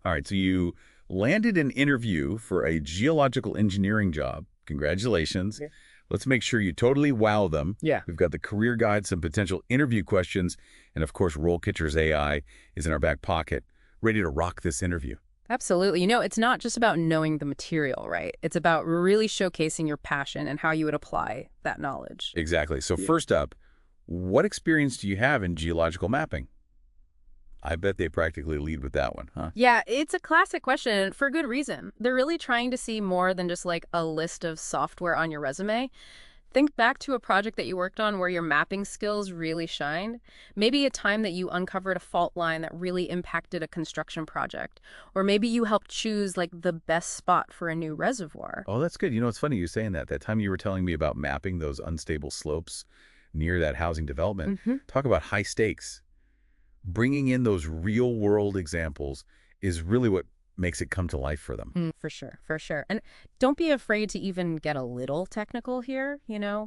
All right, so you landed an interview for a geological engineering job. Congratulations. Yeah. Let's make sure you totally wow them. Yeah. We've got the career guide, some potential interview questions, and of course, RoleCatcher's AI is in our back pocket, ready to rock this interview. Absolutely. It's not just about knowing the material, right? It's about really showcasing your passion and how you would apply that knowledge. Exactly. So Yeah. first up, what experience do you have in geological mapping? I bet they practically lead with that one, huh? Yeah, it's a classic question for good reason. They're really trying to see more than just like a list of software on your resume. Think back to a project that you worked on where your mapping skills really shined. Maybe a time that you uncovered a fault line that really impacted a construction project. Or maybe you helped choose like the best spot for a new reservoir. Oh, that's good. You know, it's funny you saying that. That time you were telling me about mapping those unstable slopes near that housing development. Hmm. Talk about high stakes. Bringing in those real world examples is really what makes it come to life for them. For sure, for sure. And don't be afraid to even get a little technical here,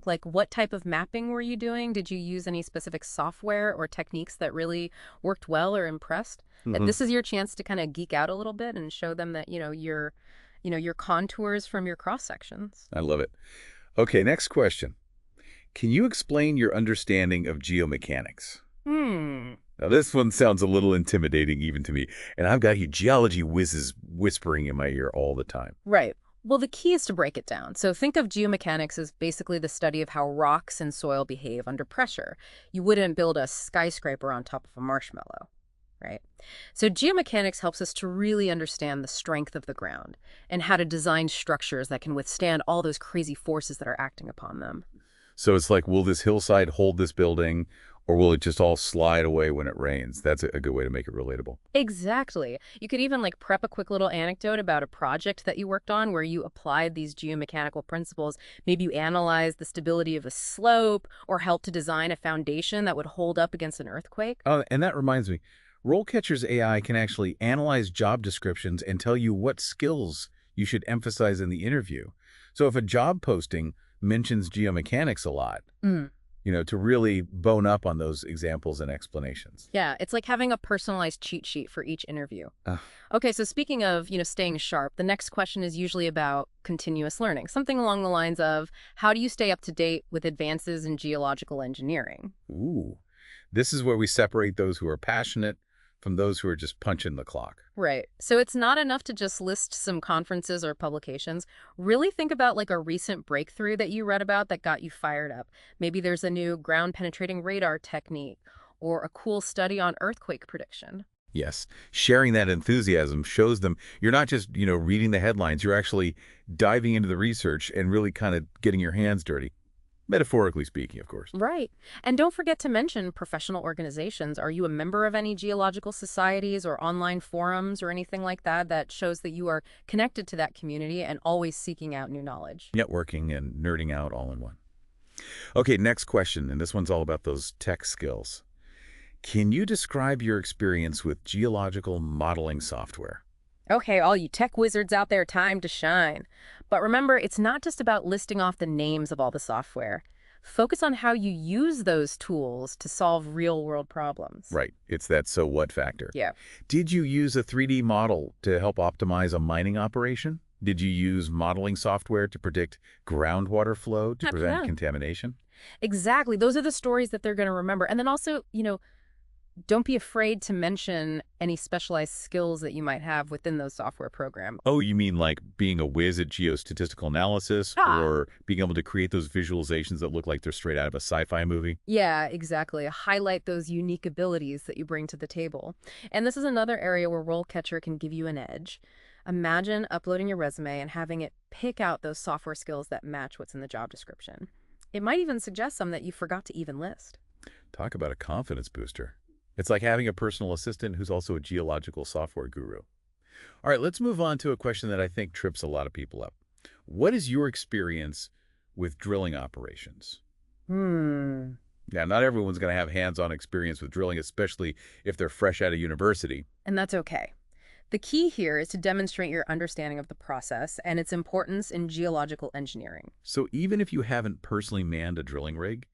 Like what type of mapping were you doing? Did you use any specific software or techniques that really worked well or impressed? Hmm. This is your chance to kind of geek out a little bit and show them that, your contours from your cross sections. I love it. Okay, next question. Can you explain your understanding of geomechanics? Hmm. Now, this one sounds a little intimidating even to me, and I've got you geology whizzes whispering in my ear all the time. Right. Well, the key is to break it down. So think of geomechanics as basically the study of how rocks and soil behave under pressure. You wouldn't build a skyscraper on top of a marshmallow, right? So geomechanics helps us to really understand the strength of the ground and how to design structures that can withstand all those crazy forces that are acting upon them. So it's like, will this hillside hold this building, or will it just all slide away when it rains? That's a good way to make it relatable. Exactly. You could even like prep a quick little anecdote about a project that you worked on where you applied these geomechanical principles. Maybe you analyzed the stability of a slope or helped to design a foundation that would hold up against an earthquake. Oh, and that reminds me, RoleCatcher's AI can actually analyze job descriptions and tell you what skills you should emphasize in the interview. So if a job posting mentions geomechanics a lot, Mm. to really bone up on those examples and explanations. Yeah, it's like having a personalized cheat sheet for each interview. Uh, Okay, so speaking of, staying sharp, the next question is usually about continuous learning, something along the lines of how do you stay up to date with advances in geological engineering? ooh, this is where we separate those who are passionate from those who are just punching the clock. Right. So it's not enough to just list some conferences or publications. Really think about like a recent breakthrough that you read about that got you fired up. Maybe there's a new ground penetrating radar technique or a cool study on earthquake prediction. Yes, sharing that enthusiasm shows them you're not just, reading the headlines, you're actually diving into the research and really kind of getting your hands dirty. Metaphorically speaking, of course. Right. And don't forget to mention professional organizations. Are you a member of any geological societies or online forums or anything like that that shows that you are connected to that community and always seeking out new knowledge? Networking and nerding out all in one. Okay, next question, and this one's all about those tech skills. Can you describe your experience with geological modeling software? Okay, all you tech wizards out there, time to shine. But remember, it's not just about listing off the names of all the software. Focus on how you use those tools to solve real-world problems. Right, it's that so what factor. Yeah. Did you use a 3D model to help optimize a mining operation? Did you use modeling software to predict groundwater flow to prevent Yeah. contamination? Exactly. Those are the stories that they're going to remember. And then also, don't be afraid to mention any specialized skills that you might have within those software programs. Oh, you mean like being a whiz at geostatistical analysis Ah, or being able to create those visualizations that look like they're straight out of a sci-fi movie? yeah, exactly. Highlight those unique abilities that you bring to the table. And this is another area where RoleCatcher can give you an edge. Imagine uploading your resume and having it pick out those software skills that match what's in the job description. It might even suggest some that you forgot to even list. Talk about a confidence booster. It's like having a personal assistant who's also a geological software guru. All right, let's move on to a question that I think trips a lot of people up. What is your experience with drilling operations? Hmm. Now, not everyone's going to have hands-on experience with drilling, especially if they're fresh out of university. And that's okay. The key here is to demonstrate your understanding of the process and its importance in geological engineering. So even if you haven't personally manned a drilling rig,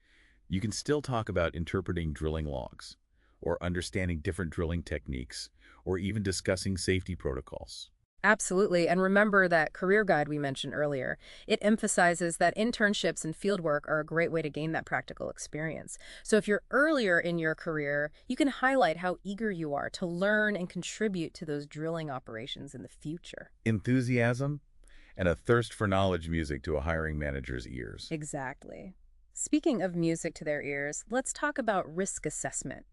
you can still talk about interpreting drilling logs, or understanding different drilling techniques, or even discussing safety protocols. Absolutely. And remember that career guide we mentioned earlier. It emphasizes that internships and fieldwork are a great way to gain that practical experience. So if you're earlier in your career, you can highlight how eager you are to learn and contribute to those drilling operations in the future. Enthusiasm and a thirst for knowledge music to a hiring manager's ears. Exactly. Speaking of music to their ears, let's talk about risk assessment.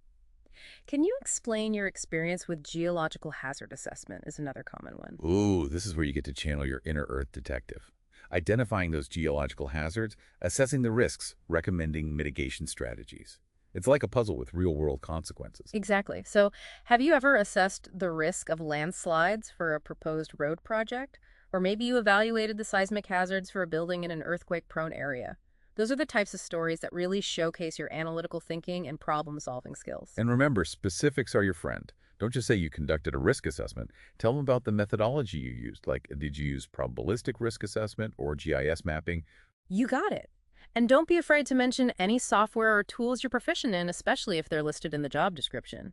Can you explain your experience with geological hazard assessment is another common one. Ooh, this is where you get to channel your inner Earth detective. Identifying those geological hazards, assessing the risks, recommending mitigation strategies. It's like a puzzle with real-world consequences. Exactly. So, have you ever assessed the risk of landslides for a proposed road project? Or maybe you evaluated the seismic hazards for a building in an earthquake-prone area? Those are the types of stories that really showcase your analytical thinking and problem-solving skills. And remember, specifics are your friend. Don't just say you conducted a risk assessment. Tell them about the methodology you used. Like, did you use probabilistic risk assessment or GIS mapping? You got it. And don't be afraid to mention any software or tools you're proficient in, especially if they're listed in the job description.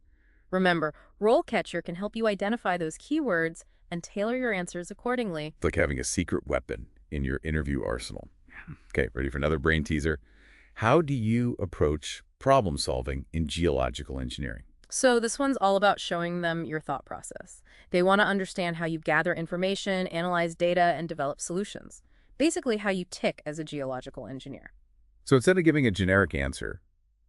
Remember, RoleCatcher can help you identify those keywords and tailor your answers accordingly. It's like having a secret weapon in your interview arsenal. Okay, ready for another brain teaser? How do you approach problem solving in geological engineering? So this one's all about showing them your thought process. They want to understand how you gather information, analyze data, and develop solutions. Basically how you tick as a geological engineer. So instead of giving a generic answer,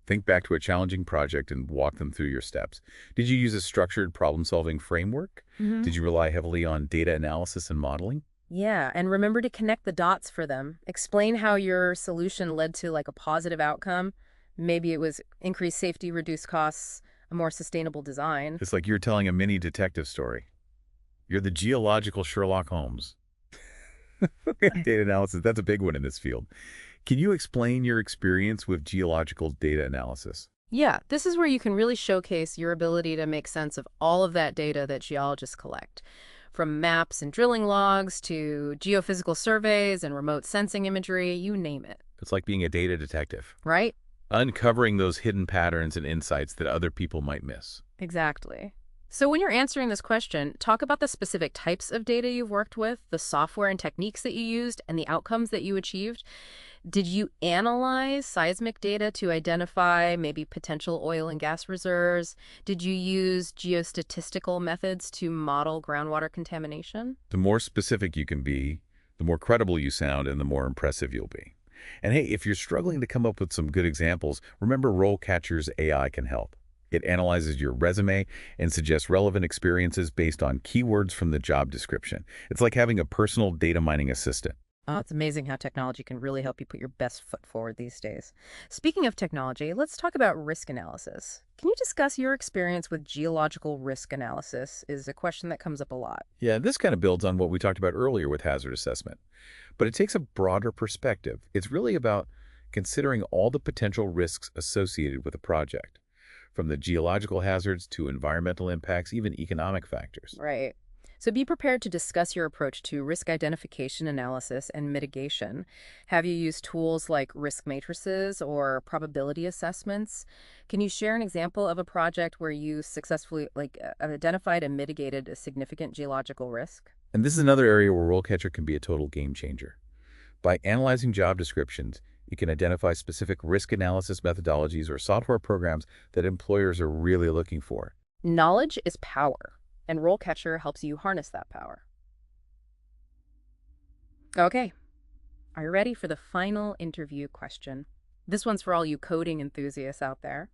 think back to a challenging project and walk them through your steps. Did you use a structured problem-solving framework? Did you rely heavily on data analysis and modeling? Yeah, and remember to connect the dots for them. Explain how your solution led to like a positive outcome. Maybe it was increased safety, reduced costs, a more sustainable design. It's like you're telling a mini detective story. You're the geological Sherlock Holmes. Data analysis, that's a big one in this field. Can you explain your experience with geological data analysis? Yeah, this is where you can really showcase your ability to make sense of all of that data that geologists collect. From maps and drilling logs to geophysical surveys and remote sensing imagery, you name it. It's like being a data detective, Right? uncovering those hidden patterns and insights that other people might miss. Exactly. So when you're answering this question, talk about the specific types of data you've worked with, the software and techniques that you used, and the outcomes that you achieved. Did you analyze seismic data to identify maybe potential oil and gas reserves? Did you use geostatistical methods to model groundwater contamination? The more specific you can be, the more credible you sound and the more impressive you'll be. And hey, if you're struggling to come up with some good examples, remember RoleCatcher's AI can help. It analyzes your resume and suggests relevant experiences based on keywords from the job description. It's like having a personal data mining assistant. Oh, it's amazing how technology can really help you put your best foot forward these days. Speaking of technology, let's talk about risk analysis. Can you discuss your experience with geological risk analysis? Is a question that comes up a lot. Yeah, this kind of builds on what we talked about earlier with hazard assessment. But it takes a broader perspective. It's really about considering all the potential risks associated with a project, from the geological hazards to environmental impacts, even economic factors. Right. So be prepared to discuss your approach to risk identification analysis and mitigation. Have you used tools like risk matrices or probability assessments? Can you share an example of a project where you successfully identified and mitigated a significant geological risk? And this is another area where RoleCatcher can be a total game changer. By analyzing job descriptions, you can identify specific risk analysis methodologies or software programs that employers are really looking for. Knowledge is power, and RoleCatcher helps you harness that power. Okay, are you ready for the final interview question? This one's for all you coding enthusiasts out there.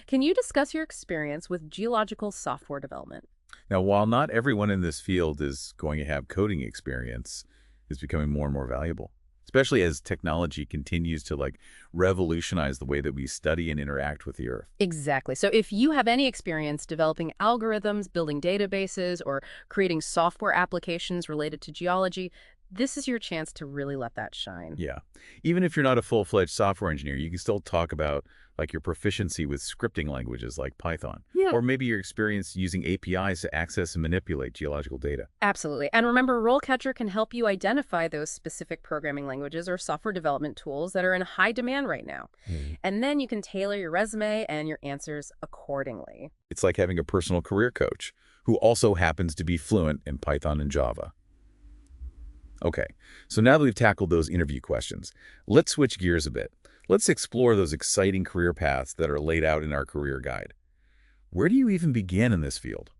Can you discuss your experience with geological software development? Now, while not everyone in this field is going to have coding experience, it's becoming more and more valuable, especially as technology continues to revolutionize the way that we study and interact with the Earth. Exactly. So if you have any experience developing algorithms, building databases, or creating software applications related to geology, this is your chance to really let that shine. Yeah. Even if you're not a full-fledged software engineer, you can still talk about like your proficiency with scripting languages like Python, Yeah. or maybe your experience using APIs to access and manipulate geological data. Absolutely. And remember, RoleCatcher can help you identify those specific programming languages or software development tools that are in high demand right now. And then you can tailor your resume and your answers accordingly. It's like having a personal career coach who also happens to be fluent in Python and Java. Okay, so now that we've tackled those interview questions, let's switch gears a bit. Let's explore those exciting career paths that are laid out in our career guide. Where do you even begin in this field?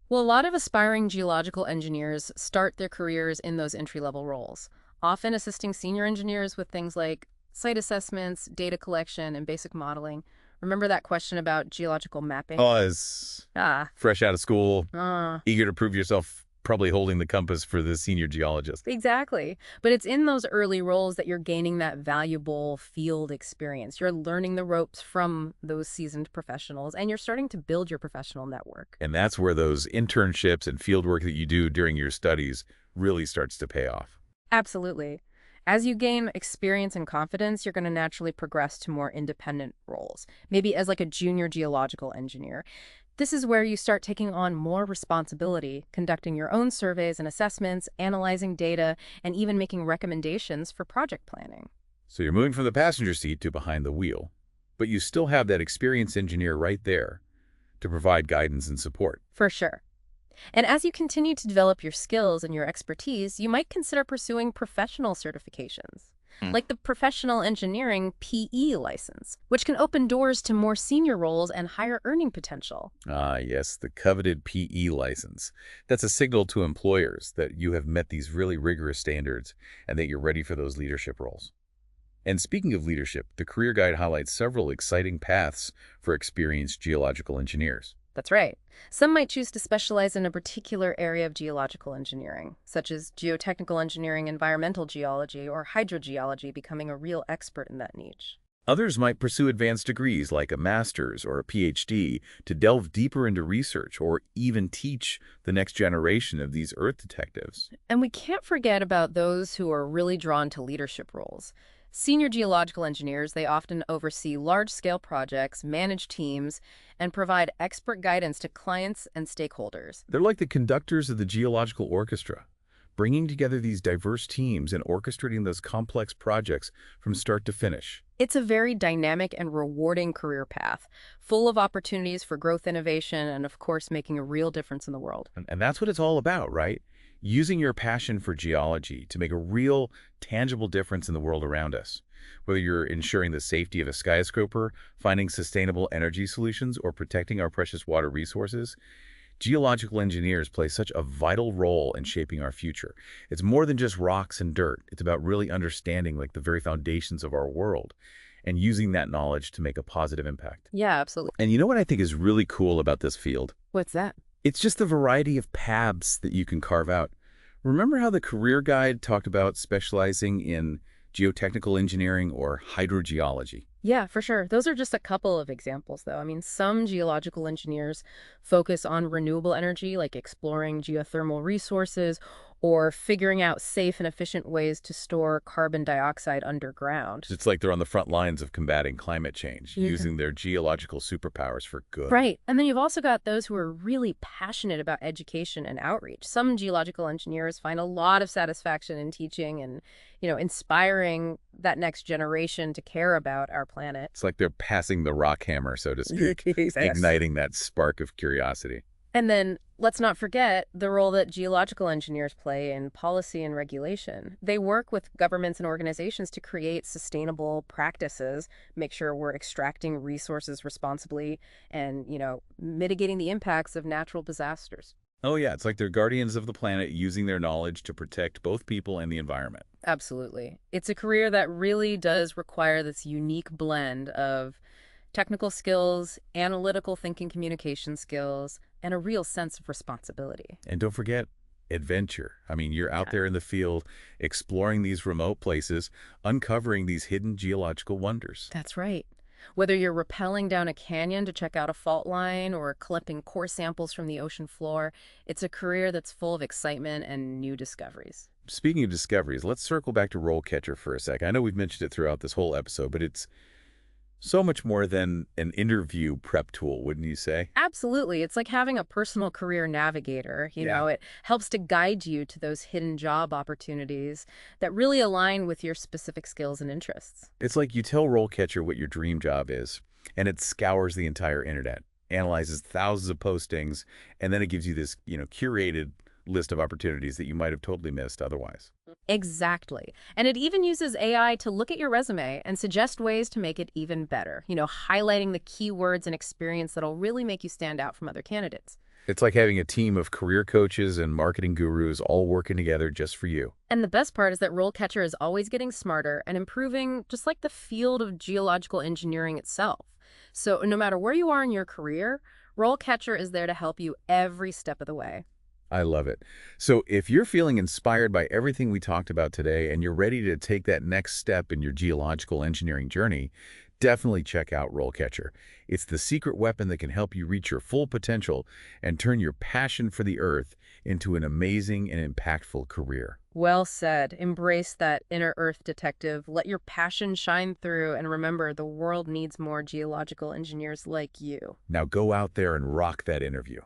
Well, a lot of aspiring geological engineers start their careers in those entry-level roles, often assisting senior engineers with things like site assessments, data collection, and basic modeling. Remember that question about geological mapping? Oh, as Ah, fresh out of school, uh, eager to prove yourself, probably holding the compass for the senior geologist. exactly. But it's in those early roles that you're gaining that valuable field experience. You're learning the ropes from those seasoned professionals, and you're starting to build your professional network. And that's where those internships and field work that you do during your studies really starts to pay off. Absolutely. As you gain experience and confidence, you're going to naturally progress to more independent roles, maybe as like a junior geological engineer. This is where you start taking on more responsibility, conducting your own surveys and assessments, analyzing data, and even making recommendations for project planning. So you're moving from the passenger seat to behind the wheel, but you still have that experienced engineer right there to provide guidance and support. For sure. And as you continue to develop your skills and your expertise, you might consider pursuing professional certifications, like the Professional Engineering PE license, which can open doors to more senior roles and higher earning potential. Ah, yes, the coveted PE license. That's a signal to employers that you have met these really rigorous standards and that you're ready for those leadership roles. And speaking of leadership, the career guide highlights several exciting paths for experienced geological engineers. That's right. Some might choose to specialize in a particular area of geological engineering, such as geotechnical engineering, environmental geology, or hydrogeology, becoming a real expert in that niche. Others might pursue advanced degrees like a master's or a PhD to delve deeper into research or even teach the next generation of these earth detectives. And we can't forget about those who are really drawn to leadership roles. Senior geological engineers, they often oversee large-scale projects, manage teams, and provide expert guidance to clients and stakeholders. They're like the conductors of the geological orchestra, bringing together these diverse teams and orchestrating those complex projects from start to finish. It's a very dynamic and rewarding career path, full of opportunities for growth, innovation, and of course, making a real difference in the world. And that's what it's all about, right? Using your passion for geology to make a real, tangible difference in the world around us. Whether you're ensuring the safety of a skyscraper, finding sustainable energy solutions, or protecting our precious water resources, geological engineers play such a vital role in shaping our future. It's more than just rocks and dirt. It's about really understanding like the very foundations of our world and using that knowledge to make a positive impact. Yeah, absolutely. And you know what I think is really cool about this field? What's that? It's just the variety of paths that you can carve out. Remember how the career guide talked about specializing in geotechnical engineering or hydrogeology? Yeah, for sure. Those are just a couple of examples, though. I mean, some geological engineers focus on renewable energy, like exploring geothermal resources or figuring out safe and efficient ways to store carbon dioxide underground. It's like they're on the front lines of combating climate change, Yeah. using their geological superpowers for good. Right. And then you've also got those who are really passionate about education and outreach. Some geological engineers find a lot of satisfaction in teaching and, inspiring that next generation to care about our planet. It's like they're passing the rock hammer, so to speak, Yes. igniting that spark of curiosity. And then let's not forget the role that geological engineers play in policy and regulation. They work with governments and organizations to create sustainable practices, make sure we're extracting resources responsibly, and, mitigating the impacts of natural disasters. Oh yeah, it's like they're guardians of the planet using their knowledge to protect both people and the environment. Absolutely. It's a career that really does require this unique blend of technical skills, analytical thinking, communication skills, and a real sense of responsibility. And don't forget adventure. I mean, you're out there in the field exploring these remote places, uncovering these hidden geological wonders. That's right. Whether you're rappelling down a canyon to check out a fault line or collecting core samples from the ocean floor, it's a career that's full of excitement and new discoveries. speaking of discoveries, let's circle back to RoleCatcher for a sec. I know we've mentioned it throughout this whole episode, but it's so much more than an interview prep tool, wouldn't you say? Absolutely. It's like having a personal career navigator. Yeah. It helps to guide you to those hidden job opportunities that really align with your specific skills and interests. It's like you tell RoleCatcher what your dream job is, and it scours the entire internet, analyzes thousands of postings, and then it gives you this, curated list of opportunities that you might have totally missed otherwise. Exactly. And it even uses AI to look at your resume and suggest ways to make it even better, highlighting the keywords and experience that'll really make you stand out from other candidates. It's like having a team of career coaches and marketing gurus all working together just for you. And the best part is that RoleCatcher is always getting smarter and improving, just like the field of geological engineering itself. So no matter where you are in your career, RoleCatcher is there to help you every step of the way. I love it. So if you're feeling inspired by everything we talked about today and you're ready to take that next step in your geological engineering journey, definitely check out RoleCatcher. It's the secret weapon that can help you reach your full potential and turn your passion for the earth into an amazing and impactful career. Well said. Embrace that inner earth detective. Let your passion shine through. And remember, the world needs more geological engineers like you. Now go out there and rock that interview.